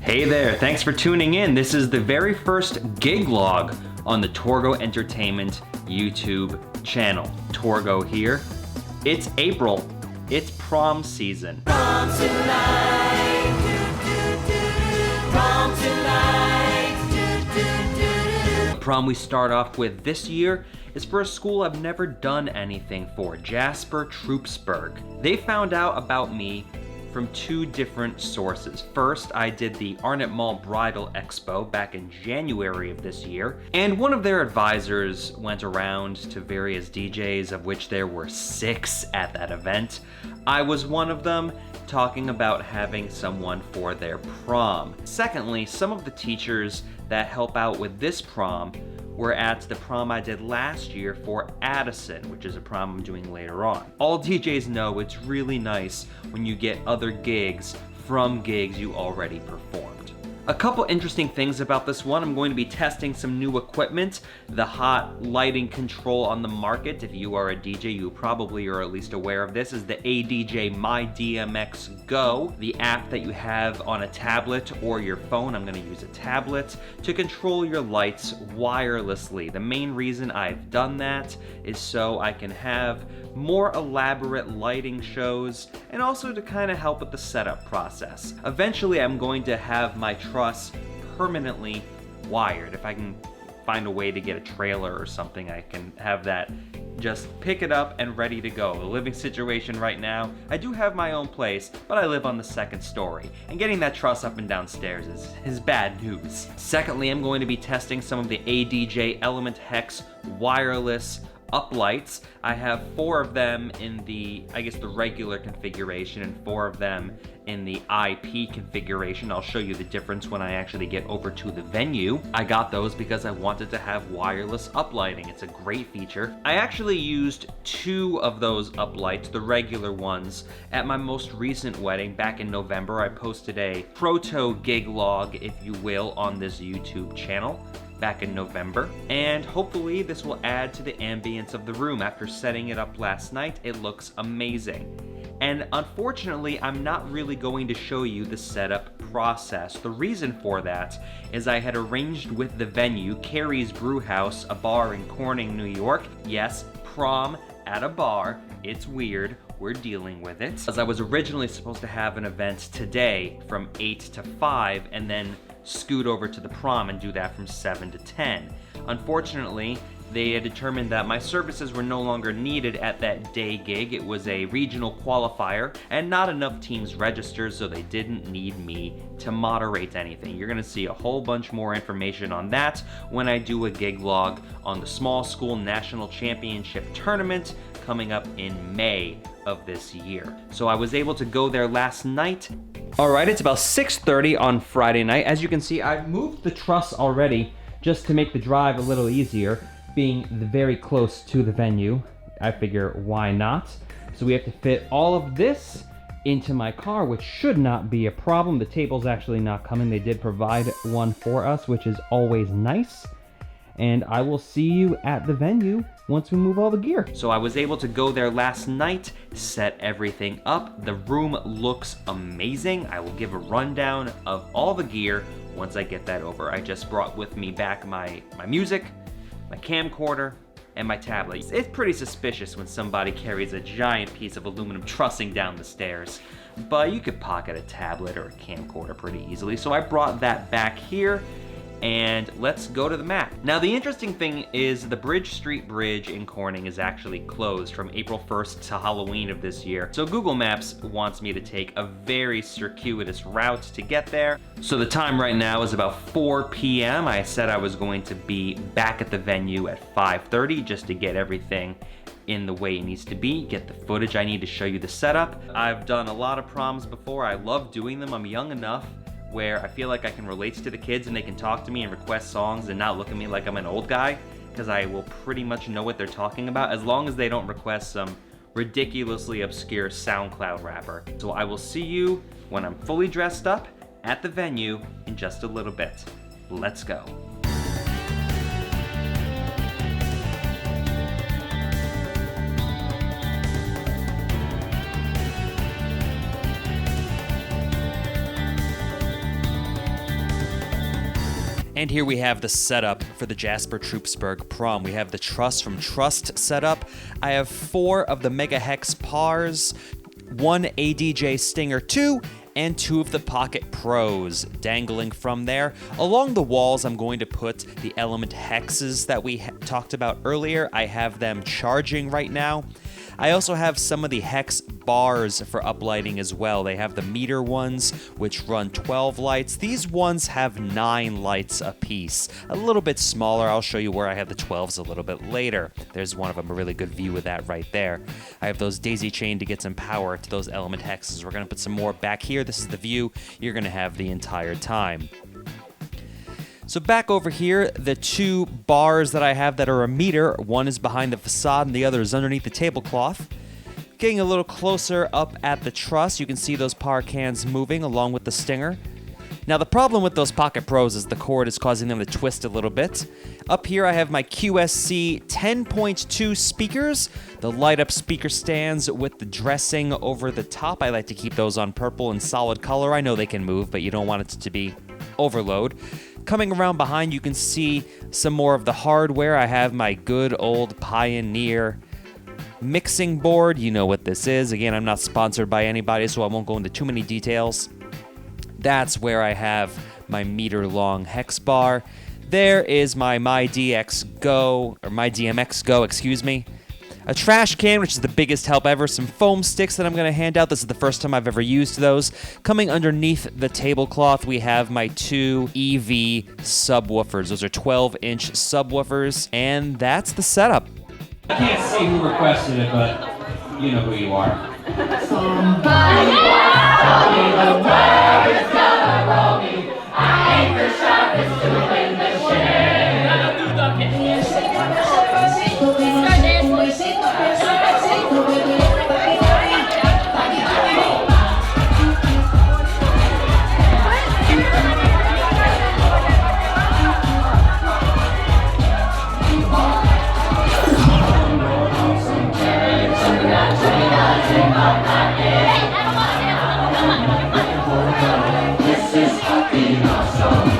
Hey there, thanks for tuning in. This is the very first gig log on the Torgo Entertainment YouTube channel. Torgo here. It's April. It's prom season. Prom tonight. Prom tonight. The prom we start off with this year is for a school I've never done anything for, Jasper-Troupsburg. They found out about me from two different sources. First, I did the Arnett Mall Bridal Expo back in January of this year, and one of their advisors went around to various DJs, of which there were 6 at that event. I was one of them, talking about having someone for their prom. Secondly, some of the teachers that help out with this prom were at the prom I did last year for Addison, which is a prom I'm doing later on. All DJs know it's really nice when you get other gigs from gigs you already performed. A couple interesting things about this one. I'm going to be testing some new equipment. The hot lighting control on the market, if you are a DJ, you probably are at least aware of this, is the ADJ My DMX Go, the app that you have on a tablet or your phone. I'm going to use a tablet to control your lights wirelessly. The main reason I've done that is so I can have more elaborate lighting shows and also to kind of help with the setup process. Eventually, I'm going to have my truss permanently wired. If I can find a way to get a trailer or something, I can have that just pick it up and ready to go. The living situation right now, I do have my own place, but I live on the 2nd story, and getting that truss up and downstairs is bad news. Secondly, I'm going to be testing some of the ADJ Element Hex wireless uplights. I have 4 of them in the regular configuration and 4 of them in the IP configuration. I'll show you the difference when I actually get over to the venue. I got those because I wanted to have wireless uplighting. It's a great feature. I actually used 2 of those uplights, the regular ones, at my most recent wedding back in November. I posted a proto gig log, if you will, on this YouTube channel back in November, and hopefully this will add to the ambience of the room. After setting it up last night, it looks amazing. And unfortunately, I'm not really going to show you the setup process. The reason for that is I had arranged with the venue, Carrie's Brewhouse, a bar in Corning, New York. Yes, prom at a bar. It's weird. We're dealing with it. As I was originally supposed to have an event today from 8 to 5 and then scoot over to the prom and do that from 7 to 10. Unfortunately, they had determined that my services were no longer needed at that day gig. It was a regional qualifier and not enough teams registered, so they didn't need me to moderate anything. You're gonna see a whole bunch more information on that when I do a gig log on the Small School National Championship Tournament coming up in May of this year. So I was able to go there last night. All right, it's about 6:30 on Friday night. As you can see, I've moved the truss already just to make the drive a little easier, being very close to the venue. I figure, why not? So we have to fit all of this into my car, which should not be a problem. The table's actually not coming. They did provide one for us, which is always nice. And I will see you at the venue once we move all the gear. So I was able to go there last night, set everything up. The room looks amazing. I will give a rundown of all the gear once I get that over. I just brought with me back my music, my camcorder, and my tablet. It's pretty suspicious when somebody carries a giant piece of aluminum trussing down the stairs, but you could pocket a tablet or a camcorder pretty easily. So I brought that back here, and let's go to the map. Now, the interesting thing is the Bridge Street Bridge in Corning is actually closed from April 1st to Halloween of this year. So Google Maps wants me to take a very circuitous route to get there. So the time right now is about 4 p.m. I said I was going to be back at the venue at 5:30 just to get everything in the way it needs to be, get the footage I need to show you the setup. I've done a lot of proms before. I love doing them. I'm young enough where I feel like I can relate to the kids and they can talk to me and request songs and not look at me like I'm an old guy, because I will pretty much know what they're talking about as long as they don't request some ridiculously obscure SoundCloud rapper. So I will see you when I'm fully dressed up at the venue in just a little bit. Let's go. And here we have the setup for the Jasper-Troupsburg prom. We have the truss from Trust setup. I have 4 of the Mega Hex Pars, 1 ADJ Stinger 2, and 2 of the Pocket Pros dangling from there. Along the walls, I'm going to put the element hexes that we talked about earlier. I have them charging right now. I also have some of the hex bars for uplighting as well. They have the meter ones, which run 12 lights. These ones have 9 lights apiece. A little bit smaller. I'll show you where I have the 12s a little bit later. There's one of them, a really good view of that right there. I have those daisy chained to get some power to those element hexes. We're gonna put some more back here. This is the view you're gonna have the entire time. So back over here, the 2 bars that I have that are a meter, one is behind the facade and the other is underneath the tablecloth. Getting a little closer up at the truss, you can see those par cans moving along with the stinger. Now the problem with those Pocket Pros is the cord is causing them to twist a little bit. Up here I have my QSC 10.2 speakers, the light up speaker stands with the dressing over the top. I like to keep those on purple and solid color. I know they can move, but you don't want it to be overload. Coming around behind, you can see some more of the hardware. I have my good old Pioneer mixing board. You know what this is. Again, I'm not sponsored by anybody, so I won't go into too many details. That's where I have my meter-long hex bar. There is my MyDMX Go, excuse me. A trash can, which is the biggest help ever. Some foam sticks that I'm going to hand out. This is the first time I've ever used those. Coming underneath the tablecloth, we have my 2 EV subwoofers. Those are 12-inch subwoofers, and that's the setup. I can't see who requested it, but you know who you are. Somebody once told me the world is gonna roll me. I ain't the sharpest tool in the shed. This is fucking awesome.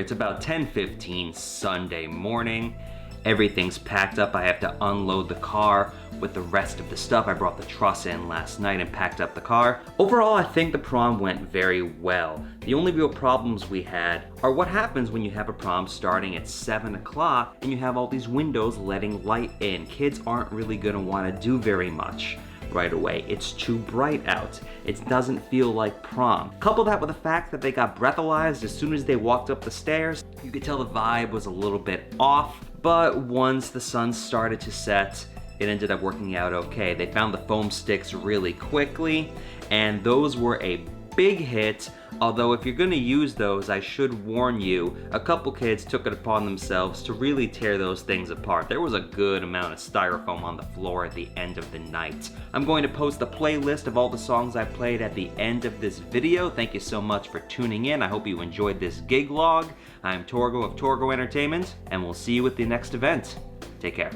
It's about 10:15 Sunday morning. Everything's packed up. I have to unload the car with the rest of the stuff. I brought the truss in last night and packed up the car. Overall, I think the prom went very well. The only real problems we had are what happens when you have a prom starting at 7 o'clock and you have all these windows letting light in. Kids aren't really gonna wanna do very much right away. It's too bright out. It doesn't feel like prom. Couple that with the fact that they got breathalyzed as soon as they walked up the stairs, you could tell the vibe was a little bit off. But once the sun started to set, it ended up working out okay. They found the foam sticks really quickly, and those were a big hit. Although if you're gonna use those, I should warn you, a couple kids took it upon themselves to really tear those things apart. There was a good amount of styrofoam on the floor at the end of the night. I'm going to post a playlist of all the songs I played at the end of this video. Thank you so much for tuning in. I hope you enjoyed this gig log. I'm Torgo of Torgo Entertainment, and we'll see you at the next event. Take care.